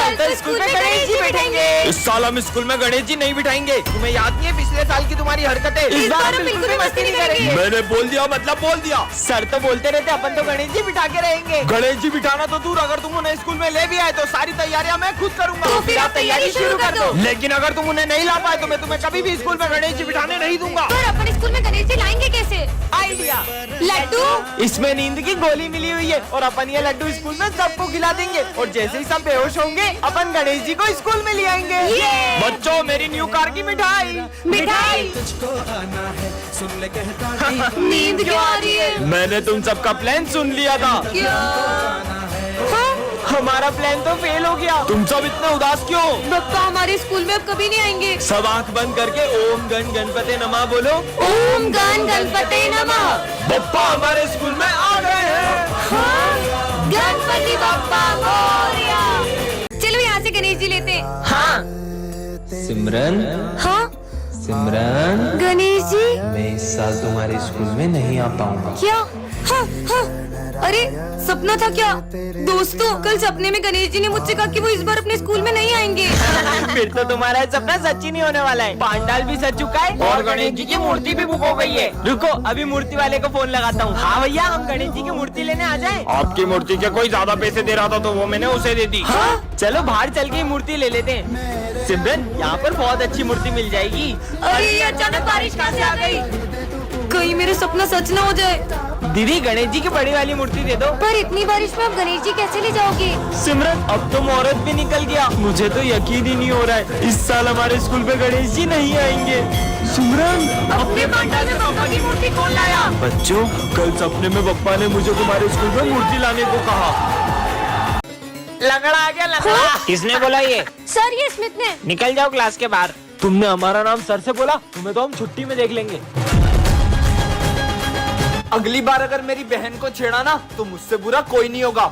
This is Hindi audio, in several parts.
साल तो स्कूल में गणेश जी बैठेंगे। इस साल हम स्कूल में गणेश जी नहीं बिठाएंगे। तुम्हें याद नहीं है पिछले साल की तुम्हारी हरकतें? इस बार हम बिल्कुल भी मस्ती नहीं करेंगे। मैंने बोल दिया मतलब बोल दिया। सर तो बोलते रहते अपन तो गणेश जी बिठा के रहेंगे। गणेश जी बिठाना तो दूर, अगर तुम उन्हें स्कूल में ले भी आए तो सारी तैयारियां मैं खुद करूंगा। तो फिर आप तैयारी शुरू कर दो। लेकिन अगर तुम उन्हें नहीं ला पाए तो मैं तुम्हें कभी भी स्कूल में गणेश जी बिठाने नहीं दूंगा। पर अपन स्कूल में गणेश जी लाएंगे कैसे? आइडिया, लड्डू। इसमें नींद की गोली मिली हुई है और अपन ये लड्डू स्कूल में सबको खिला देंगे और जैसे ही सब बेहोश होंगे अपन गणेश जी को स्कूल में ले आएंगे। बच्चों मेरी न्यू कार की मिठाई। मिठाई नींद क्यों आ रही है? मैंने तुम सबका प्लान सुन लिया था। क्या? हमारा प्लान तो फेल हो गया। तुम सब इतने उदास क्यों? बप्पा हमारे स्कूल में अब कभी नहीं आएंगे। सब आंख बंद करके ओम गण गणपते नमः बोलो। ओम गण गणपते नमः। बप्पा हमारे स्कूल में आ गए हैं। हाँ? गणपति बप्पा मोरया। चलो यहाँ से गणेश जी लेते। हाँ सिमरन, हाँ सिमरन गणेश जी। मैं इस साल तुम्हारे स्कूल में नहीं आ पाऊंगा। क्या? हाँ हाँ। अरे सपना था क्या? दोस्तों कल सपने में गणेश जी ने मुझसे कहा कि वो इस बार अपने स्कूल में नहीं आएंगे। फिर तो तुम्हारा सपना सच ही नहीं होने वाला है। पांडाल भी सज चुका है और गणेश जी की मूर्ति भी बुक हो गई है। रुको अभी मूर्ति वाले को फोन लगाता हूँ। हाँ भैया हम गणेश जी की मूर्ति लेने आ जाएं। आपकी मूर्ति के कोई ज्यादा पैसे दे रहा था तो वो मैंने उसे दे दी। हाँ? चलो बाहर चल के मूर्ति ले लेते हैं। सिमरन यहाँ पर बहुत अच्छी मूर्ति मिल जाएगी। अरे अचानक बारिश कहाँ से आ गई? कहीं मेरा सपना सच ना हो जाए। दीदी गणेश जी की बड़ी वाली मूर्ति दे दो। पर इतनी बारिश में आप गणेश जी कैसे ले जाओगे? सिमरन अब तो मुहूर्त भी निकल गया। मुझे तो यकीन ही नहीं हो रहा है इस साल हमारे स्कूल में गणेश जी नहीं आएंगे। सिमरन अपने पंडाल में पापा की मूर्ति कौन लाया? बच्चों कल सपने में पप्पा ने मुझे तुम्हारे स्कूल में मूर्ति लाने को कहा। लंगड़ा आ गया लंगड़ा। किसने बोला ये? सर ये स्मिथ ने। निकल जाओ क्लास के बाहर। तुमने हमारा नाम सर से बोला? तुम्हें तो हम छुट्टी में देख लेंगे। अगली बार अगर मेरी बहन को छेड़ा ना तो मुझसे बुरा कोई नहीं होगा।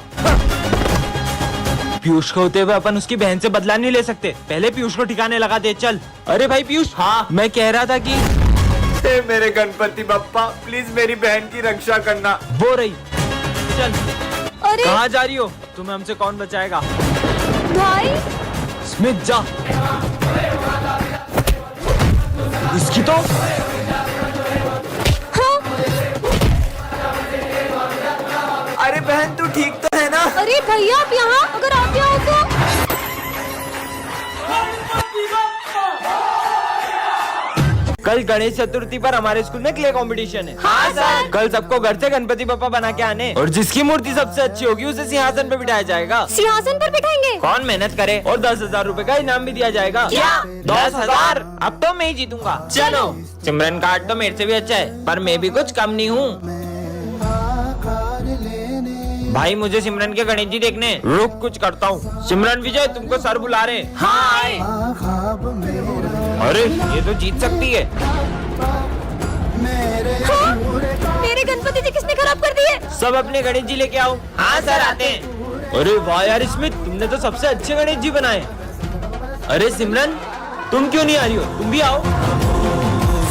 पीयूष को होते हुए अपन उसकी बहन से बदला नहीं ले सकते। पहले पीयूष को ठिकाने लगा दे। चल। अरे भाई पीयूष। हाँ मैं कह रहा था कि मेरे गणपति बप्पा प्लीज मेरी बहन की रक्षा करना। वो रही। चल। अरे कहाँ जा रही हो? तुम्हें हमसे कौन बचाएगा? भाई स्मिथ जा। इसकी तो अरे बहन तू ठीक तो है ना? अरे भैया आप यहाँ अगर आप यहाँ हो तो। कल गणेश चतुर्थी पर हमारे स्कूल में क्ले कंपटीशन है। हाँ सर। कल सबको घर से गणपति बप्पा बना के आने और जिसकी मूर्ति सबसे अच्छी होगी उसे सिंहासन पे बिठाया जाएगा। सिंहासन पर बिठाएंगे? कौन मेहनत करे और 10,000 रूपए का इनाम भी दिया जाएगा। क्या? 10,000? अब तो मैं ही जीतूंगा। चलो। सिमरन का आर्ट तो मेरे से भी अच्छा है पर मैं भी कुछ कम नहीं हूँ। भाई मुझे सिमरन के गणेश जी देखने। रुक कुछ करता हूँ। सिमरन विजय तुमको सर बुला रहे। हाँ आए। अरे ये तो जीत सकती है। हाँ? मेरे गणपति जी किसने खराब कर दिए? सब अपने गणेश जी लेके आओ। हाँ सर आते हैं। अरे वाह यार स्मिथ तुमने तो सबसे अच्छे गणेश जी बनाए। अरे सिमरन तुम क्यों नहीं आ रही हो? तुम भी आओ।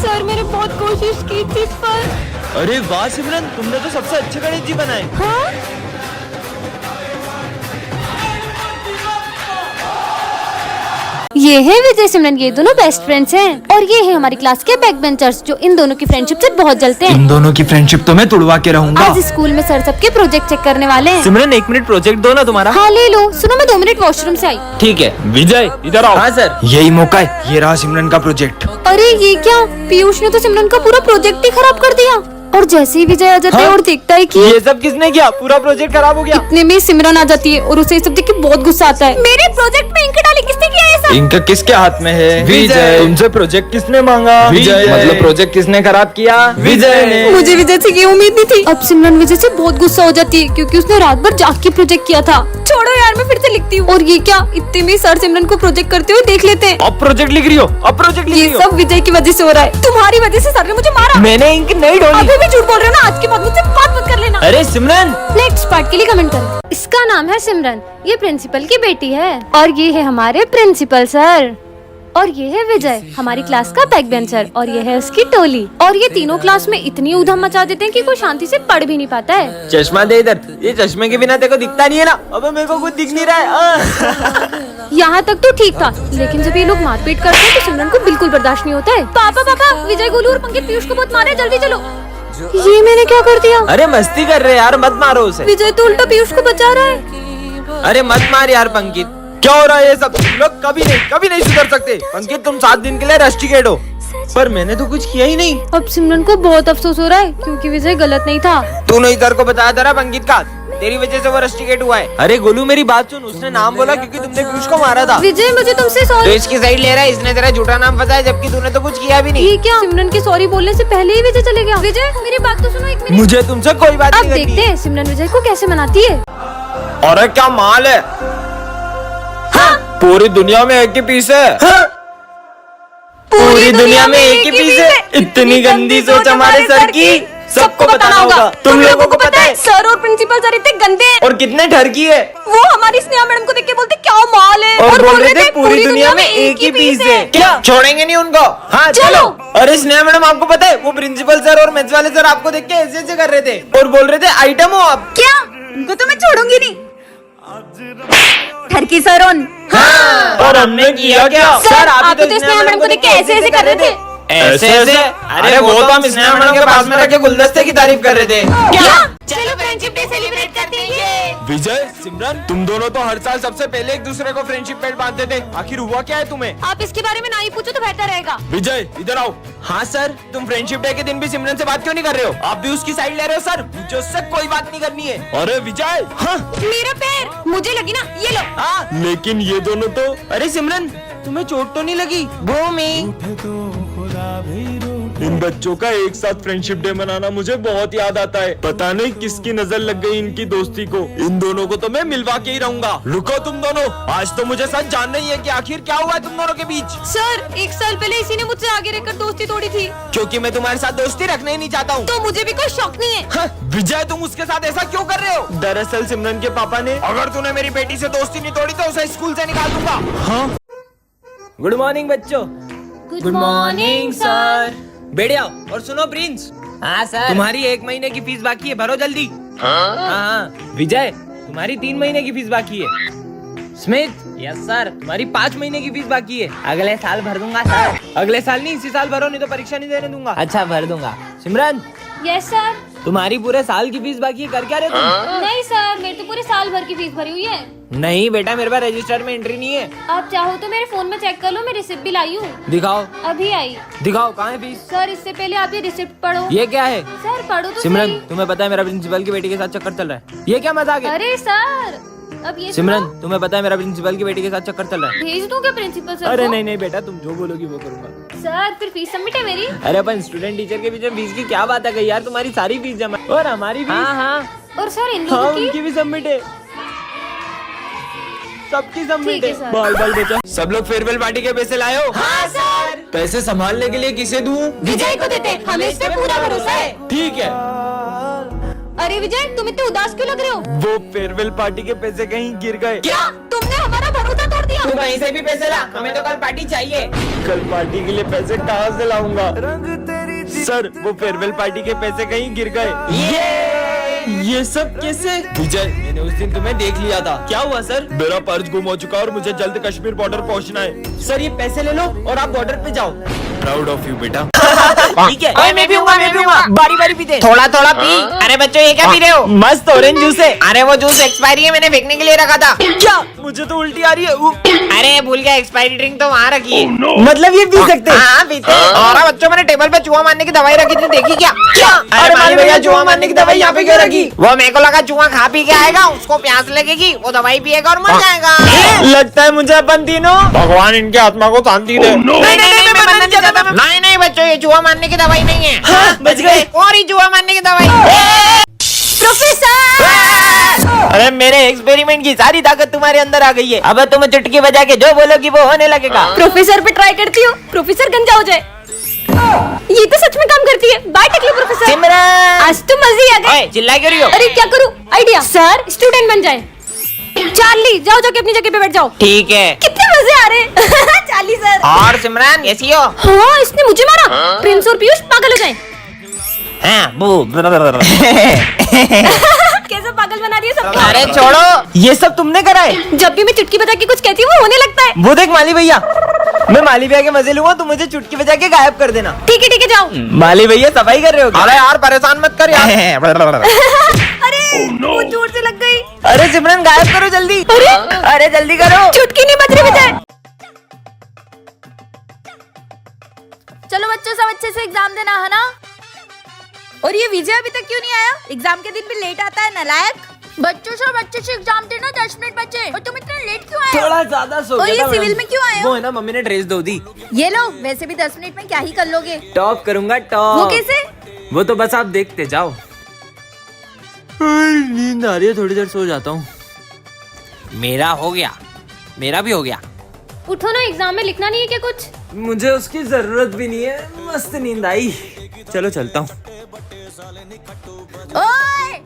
सर मैंने बहुत कोशिश की थी पर। अरे वाह सिमरन तुमने तो सबसे अच्छे गणेश जी बनाए। हाँ? ये है विजय सिमरन, ये दोनों बेस्ट फ्रेंड्स हैं और ये है हमारी क्लास के बैक बेंचर्स जो इन दोनों की फ्रेंडशिप से बहुत जलते हैं। इन दोनों की फ्रेंडशिप तो मैं तुड़वा के रहूंगा। आज स्कूल में सर सबके प्रोजेक्ट चेक करने वाले हैं। सिमरन 1 मिनट प्रोजेक्ट दो ना तुम्हारा। हाँ ले लो। सुनो मैं 2 मिनट वॉशरूम से आई। ठीक है विजय इधर आओ। हाँ सर। यही मौका है, ये रहा सिमरन का प्रोजेक्ट। अरे ये क्या? पीयूष ने तो सिमरन का पूरा प्रोजेक्ट ही खराब कर दिया। और जैसे ही विजय आ जाता है और देखता है कि ये सब किसने किया? पूरा प्रोजेक्ट खराब हो गया। इतने में सिमरन आ जाती है और उसे ये सब देख के बहुत गुस्सा आता है। मेरे प्रोजेक्ट में इंक डाली किसने किया ये सब? इनका किसके हाथ में है? विजय। तुमसे प्रोजेक्ट किसने मांगा? विजय। मतलब प्रोजेक्ट किसने खराब किया? विजय ने। मुझे विजय से ये उम्मीद नहीं थी। अब सिमरन विजय से बहुत गुस्सा हो जाती है क्योंकि उसने रात भर जाग के प्रोजेक्ट किया था। छोड़ो यार मैं फिर से लिखती हूँ। और ये क्या? इतने में सर सिमरन को प्रोजेक्ट करते हुए देख लेते हैं। अब प्रोजेक्ट लिख रही हो? अब प्रोजेक्ट लिख ये रही हो? सब विजय की वजह से हो रहा है। तुम्हारी वजह से सर ने मुझे मारा। मैंने इंक नहीं डाली। अभी भी झूठ बोल रहे हो ना? आज के बाद मुझसे बात मत कर लेना। अरे सिमरन। नेक्स्ट पार्ट के लिए कमेंट करें। इसका नाम है सिमरन, ये प्रिंसिपल की बेटी है और ये है हमारे प्रिंसिपल सर और ये है विजय हमारी क्लास का बैक बेंचर और ये है उसकी टोली। और ये तीनों क्लास में इतनी ऊधम मचा देते हैं कि कोई शांति से पढ़ भी नहीं पाता है। चश्मा दे इधर। ये चश्मे के बिना तेरे को दिखता नहीं है ना? अबे मेरे को कुछ दिख नहीं रहा है। यहाँ तक तो ठीक था, लेकिन जब ये लोग मारपीट करते हैं तो सिमरन को बिल्कुल बर्दाश्त नहीं होता है। पापा पापा, विजय, गोलू और पंकित पीयूष को बहुत मारे, जल्दी चलो। ये मैंने क्या कर दिया? अरे मस्ती कर रहे यार, मत मारो उसे। विजय तो उल्टा पीयूष को बचा रहा है। अरे मत मार यार पंकित। क्या हो रहा है ये सब? तुम लोग कभी नहीं सुधर सकते। अंकित, तुम 7 दिन के लिए रस्टिकेट हो। पर मैंने तो कुछ किया ही नहीं। अब सिमरन को बहुत अफसोस हो रहा है क्योंकि विजय गलत नहीं था। तूने इधर को बताया था ना पंकित का, तेरी वजह से वो रस्टिकेट हुआ है। अरे गोलू मेरी बात सुन, उसने नाम बोला क्योंकि तुमने पीयूष को मारा था। विजय मुझे तुमसे तो सॉरी। इसकी साइड ले रहा है, इसने तेरा झूठा नाम बताया जबकि तूने तो कुछ किया भी नहीं। ये क्या? सिमरन के सॉरी बोलने से पहले ही विजय चले गया। विजय मेरी बात तो सुनो एक मिनट। मुझे तुमसे कोई बात अब नहीं करनी। देखते हैं सिमरन विजय को कैसे मनाती है। अरे क्या माल है। पूरी दुनिया में एक ही पीस है। पूरी दुनिया में एक ही पीस है। इतनी गंदी सोच हमारे सर की, सबको बताना होगा। तुम लोगों को पता है सर और प्रिंसिपल सर इतने गंदे हैं। और कितने ठरकी है। वो हमारी स्नेहा मैडम को देख के बोलते क्या माल है, और बोल रहे थे पूरी दुनिया में एक ही पीस है। क्या छोड़ेंगे नहीं उनको? हाँ चलो। अरे स्नेहा मैडम, आपको पता है वो प्रिंसिपल सर और मैथ्स वाले सर आपको देख के ऐसे ऐसे कर रहे थे और बोल रहे थे आइटम हो आप। क्या? उनको तो मैं छोड़ूंगी नहीं। ठरकी सर हाँ। और हमने किया क्या? सर आप तो स्नेहा मैडम को देख के ऐसे ऐसे कर रहे थे। ऐसे ऐसे? अरे वो तो हम स्नेहा मैडम के पास में रखे गुलदस्ते की तारीफ कर रहे थे। क्या? चलो फ्रेंडशिप डे सेलिब्रेट करते हैं। विजय, सिमरन, तुम दोनों तो हर साल सबसे पहले एक दूसरे को फ्रेंडशिप बैंड बांधते थे। आखिर हुआ क्या है तुम्हें? आप इसके बारे में ना ही पूछो तो बेहतर रहेगा। विजय इधर आओ। हाँ सर, तुम फ्रेंडशिप डे के दिन भी सिमरन से बात क्यों नहीं कर रहे हो? आप भी उसकी साइड ले रहे हो सर। मुझे उससे कोई बात नहीं करनी है। अरे विजय। हाँ मेरा पैर मुझे लगी ना, ये लो। हाँ। लेकिन ये दोनों तो। अरे सिमरन, तुम्हें चोट तो नहीं लगी? भूमि, इन बच्चों का एक साथ फ्रेंडशिप डे मनाना मुझे बहुत याद आता है। पता नहीं किसकी नजर लग गई इनकी दोस्ती को। इन दोनों को तो मैं मिलवा के ही रहूंगा। रुको तुम दोनों, आज तो मुझे सच जानना ही है कि आखिर क्या हुआ है तुम दोनों के बीच। सर 1 साल पहले इसी ने मुझसे आगे रहकर दोस्ती तोड़ी थी, क्योंकि मैं तुम्हारे साथ दोस्ती रखना ही नहीं चाहता हूँ। तो मुझे भी कोई शौक नहीं है। हाँ, विजय तुम उसके साथ ऐसा क्यों कर रहे हो? दरअसल सिमरन के पापा ने। अगर तूने मेरी बेटी से दोस्ती नहीं तोड़ी तो उसे स्कूल से निकाल दूंगा। हाँ। गुड मॉर्निंग बच्चों। Good morning sir. बैठ जाओ और सुनो प्रिंस। हाँ सर। तुम्हारी 1 महीने की फीस बाकी है, भरो जल्दी। हाँ। विजय, तुम्हारी 3 महीने की फीस बाकी है। स्मिथ, यस सर, तुम्हारी 5 महीने की फीस बाकी है। अगले साल भर दूंगा सर। अगले साल नहीं, इसी साल भरो, नहीं तो परीक्षा नहीं देने दूंगा। अच्छा भर दूंगा। सिमरन, यस सर। तुम्हारी पूरे साल की फीस बाकी है, कर क्या रहे तुम? नहीं सर, मेरी तो पूरे साल भर की फीस भरी हुई है। नहीं बेटा, मेरे पास रजिस्टर में एंट्री नहीं है। आप चाहो तो मेरे फोन में चेक कर लो, मैं रिसिप्ट भी लाई हूँ। दिखाओ। अभी आई। दिखाओ, कहाँ है फीस? सर इससे पहले आप ये रिसिप्ट पढ़ो। ये क्या है? सर पढ़ो तो सिमरन, सही। तुम्हें पता है मेरा प्रिंसिपल की बेटी के साथ चक्कर चल रहा है। ये क्या मजाक है? अरे सर अब ये सिमरन, सुनो। तुम्हें पता है मेरा प्रिंसिपल की बेटी के साथ चक्कर चल रहा है। भेज दूं क्या प्रिंसिपल सर अरे को? नहीं नहीं बेटा, तुम जो बोलोगी वो करूंगा। सर फिर फीस सबमिट है मेरी। अरे अपन स्टूडेंट टीचर के बीच में फीस की क्या बात है गई यार? तुम्हारी सारी फीस जमा और हमारी फीस। हाँ हाँ और सर इन हाँ, लोगों की उनकी भी सबमिट है, सबकी सबमिट ठीक है, है। सर। बाल बाल बचा। सब लोग फेयरवेल पार्टी के पैसे लाए हो? हाँ सर। पैसे संभालने के लिए किसे दूं? विजय को देते, हमें इस पे पूरा भरोसा है। ठीक है। अरे विजय तुम इतने उदास क्यों लग रहे हो? वो फेयरवेल पार्टी के पैसे कहीं गिर गए। क्या तुमने हमारा भरोसा तोड़ दिया? तू कहीं से भी पैसे ला, हमें तो कल पार्टी चाहिए। कल पार्टी के लिए पैसे कहाँ से लाऊंगा? सर वो फेयरवेल पार्टी के पैसे कहीं गिर गए। ये सब कैसे? विजय, मैंने उस दिन तुम्हें देख लिया था। क्या हुआ सर? मेरा पर्स गुम हो चुका और मुझे जल्द कश्मीर बॉर्डर पहुंचना है। सर ये पैसे ले लो और आप बॉर्डर पे जाओ। प्राउड ऑफ यू बेटा। ठीक है। ओए मैं भी हूँ, बारी बारी पीते। थोड़ा थोड़ा पी। अरे बच्चों ये क्या पी रहे हो? मस्त ऑरेंज जूस है। अरे वो जूस एक्सपायरी है, मैंने फेंकने के लिए रखा था। क्या? मुझे तो उल्टी आ रही है। अरे भूल गया, एक्सपायरी ड्रिंक तो वहाँ रखी है। मतलब ये पी सकते? हाँ पीते। और बच्चों मैंने टेबल पे चूहा मारने की दवाई रखी थी, देखी क्या? अरे माली भैया, चूहा मारने की दवाई यहाँ पे क्यों रखी? वो मेरे को लगा चूहा खा पी के आएगा, उसको प्यास लगेगी, वो दवाई पिएगा और मर जाएगा। लगता है मुझे अपन तीनों। भगवान इनके आत्मा को शांति दे। नहीं नहीं बच्चों, ये चूहा मारने की दवाई नहीं है। हाँ, बच गए। और ही चूहा मारने की दवाई। प्रोफेसर! अरे मेरे एक्सपेरिमेंट की सारी ताकत तुम्हारे अंदर आ गई है। अब तुम चुटकी बजा के जो बोलोगी वो होने लगेगा। प्रोफेसर पे ट्राई करती हूँ, प्रोफेसर गंजा हो जाए। ये तो सच में काम करती है। Bye take professor. सिमरन, आज तो मजे आ गए। चिल्ला क्यों रही हो? अरे क्या करूँ? आइडिया। सर स्टूडेंट बन जाए। चार्ली जाओ जाके अपनी जगह पे बैठ जाओ। ठीक है। कितने मजे आ रहे हैं। Charlie sir. और सिमरन कैसी हो? हाँ इसने मुझे मारा। प्रिंस और पीयूष पागल हो जाए। हाँ, बू। कैसे पागल पागल बना रही है सबको। अरे छोड़ो, ये सब तुमने करा है। जब भी मैं चुटकी बजा के कुछ कहती हूँ वो होने लगता है। वो देख माली भैया, मैं माली भैया के मजे लूंगा, तुम मुझे चुटकी बजा के गायब कर देना। ठीक है जाओ। माली भैया सफाई कर रहे हो क्या? अरे यार परेशान मत कर यार। अरे वो जोर से लग गई। अरे सिमरन गायब करो जल्दी। अरे जल्दी करो। चुटकी नहीं बज रही विजय। चलो बच्चों, सब अच्छे से एग्जाम देना है ना। और ये विजय अभी तक क्यों नहीं आया? एग्जाम के दिन भी लेट आता है, नालायक। बच्चों सब अच्छे से एग्जाम देना, 10 मिनट बचे। और तुम इतना लेट क्यों आए? थोड़ा ज्यादा सो और गया ये था सिविल मैडम। में क्यों आए हो? वो है ना, मम्मी ने ड्रेस धो दी। ये लो, वैसे भी 10 मिनट में क्या ही कर लोगे? टॉप करूंगा टॉप। वो कैसे? वो तो बस आप देखते जाओ। नींद आ रही है, थोड़ी देर सो जाता हूँ। मेरा हो गया, मेरा भी हो गया। उठो ना, एग्जाम में लिखना नहीं है क्या कुछ? मुझे उसकी जरूरत भी नहीं है, मस्त नींद आई। चलो चलता हूँ। ओए!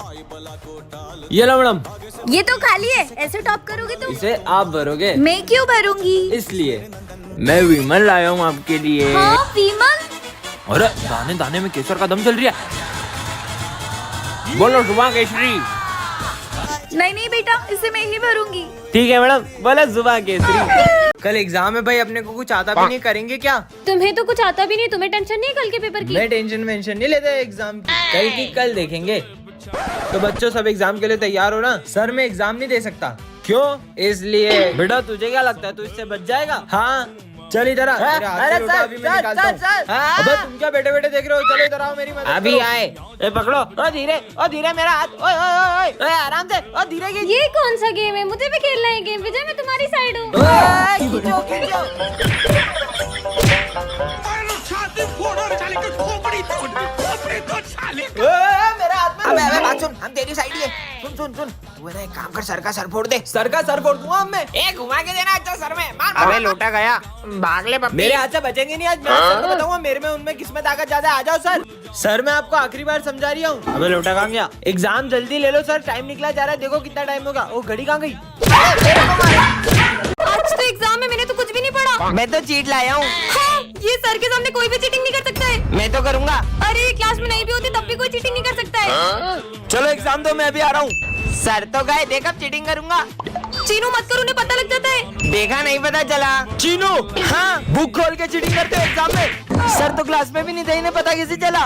ये लो मैडम, ये तो खाली है, ऐसे टॉप करोगे तुम? इसे आप भरोगे। मैं क्यों भरूंगी? इसलिए मैं विमल लाया हूँ आपके लिए। हाँ विमल। अरे दाने दाने में केसर का दम चल रही है। बोलो जुबान केसरी। नहीं बेटा, इसे मैं ही भरूंगी। ठीक है मैडम, बोला जुबान केसरी। कल एग्जाम है भाई, अपने को कुछ आता भी नहीं, करेंगे क्या? तुम्हें तो कुछ आता भी नहीं, तुम्हें टेंशन नहीं कल के पेपर की? मैं टेंशन मेंशन नहीं लेते एग्जाम की, कल की कल देखेंगे। तो बच्चों सब एग्जाम के लिए तैयार हो ना? सर मैं एग्जाम नहीं दे सकता। क्यों? इसलिए। बेटा तुझे क्या लगता है तू इससे बच जाएगा? हाँ चल इधर आ। अरे सर, अभी मैं निकालता हूँ। अबे तुम क्या बेटे बेटे देख रहे हो? चलो इधर आओ, मेरी मदद अभी करो। आए। ए पकड़ो। ओ धीरे मेरा हाथ। ओए ओए ओए ओए आराम से। ओ धीरे की। ये कौन सा गेम है? मुझे भी खेलना है गेम। विजय मैं तुम्हारी साइड हूँ। खींचो खींचो। मेरा हाथ में। अबे बात सुन, हम तेरी साइड ही है। सुन तू है ना, एक काम कर, सर का सर फोड़ दे। सर का सर फोड़ दूंगा मैं। एक घुमा के देना अच्छा सर में। मार। अबे लोटा गया, भाग ले पप्पी। मेरे हाथ से बचेंगे नहीं आज। मैं सर को बताऊंगा मेरे में उनमें किसमें ताकत ज्यादा। आ जाओ सर। सर मैं आपको आखिरी बार समझा रही हूँ। अबे लोटा कहाँ गया? एग्जाम जल्दी ले लो सर, टाइम निकला जा रहा है। देखो कितना टाइम होगा। वो घड़ी कहाँ गई? आज तो एग्जाम में मैंने तो कुछ भी नहीं पढ़ा। मैं तो चीट लाया हूँ। हाँ, ये सर के सामने कोई भी चीटिंग नहीं कर सकता है। मैं तो करूँगा। अरे क्लास में नहीं भी होती तब भी कोई चीटिंग नहीं कर सकता है। चलो एग्जाम दो, मैं अभी आ रहा हूँ। सर तो गए, देख अब चीटिंग करूंगा। चीनू मत करो, उन्हें पता लग जाता है। देखा नहीं पता चला। चीनू हाँ, बुक खोल के चीटिंग करते हो एग्जाम में। सर तो क्लास में भी नहीं थे, इन्हें पता कैसे चला?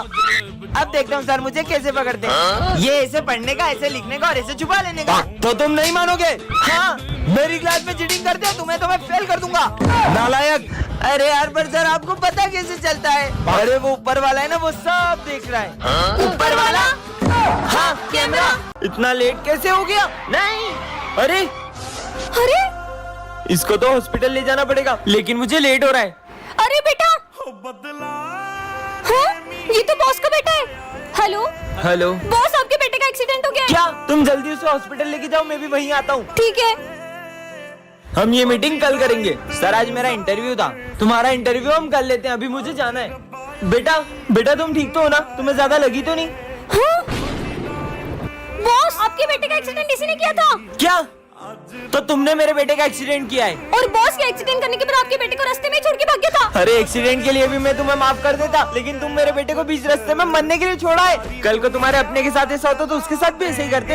अब देखता हूँ सर मुझे कैसे पकड़ते हैं। ये ऐसे पढ़ने का, ऐसे लिखने का और ऐसे छुपा लेने का। तो तुम नहीं मानोगे? हाँ, मेरी क्लास में चीटिंग करते हो तुम्हें तो मैं फेल कर दूंगा, नालायक। अरे यार पर सर आपको पता कैसे चलता है? अरे वो ऊपर वाला है ना, वो सब देख रहा है। ऊपर वाला? हाँ कैमरा। इतना लेट कैसे हो गया? नहीं। अरे इसको तो हॉस्पिटल ले जाना पड़ेगा, लेकिन मुझे लेट हो रहा है। अरे बेटा, हाँ, ये तो बॉस का बेटा है। हेलो बॉस, आपके बेटे का एक्सीडेंट हो गया है। क्या? तुम जल्दी उसे हॉस्पिटल लेके जाओ, मैं भी वहीं आता हूँ। ठीक है। हम ये मीटिंग कल करेंगे। सर आज मेरा इंटरव्यू था, तुम्हारा इंटरव्यू हम कर लेते हैं, अभी मुझे जाना है। बेटा तुम ठीक तो हो ना? तुम्हें ज्यादा लगी तो नहीं? हाँ? बॉस, आपके बेटे का एक्सीडेंट इसी ने किया था। क्या? तो तुमने मेरे बेटे का एक्सीडेंट किया है? और बॉस के एक्सीडेंट करने के बाद आपके बेटे को रास्ते में ही छोड़ के भाग गया था। अरे एक्सीडेंट के लिए भी मैं तुम्हें माफ कर देता, लेकिन तुम मेरे बेटे को बीच रास्ते में मरने के लिए छोड़ा है। कल को तुम्हारे अपने के साथ ऐसा होता तो उसके साथ भी ऐसे ही करते।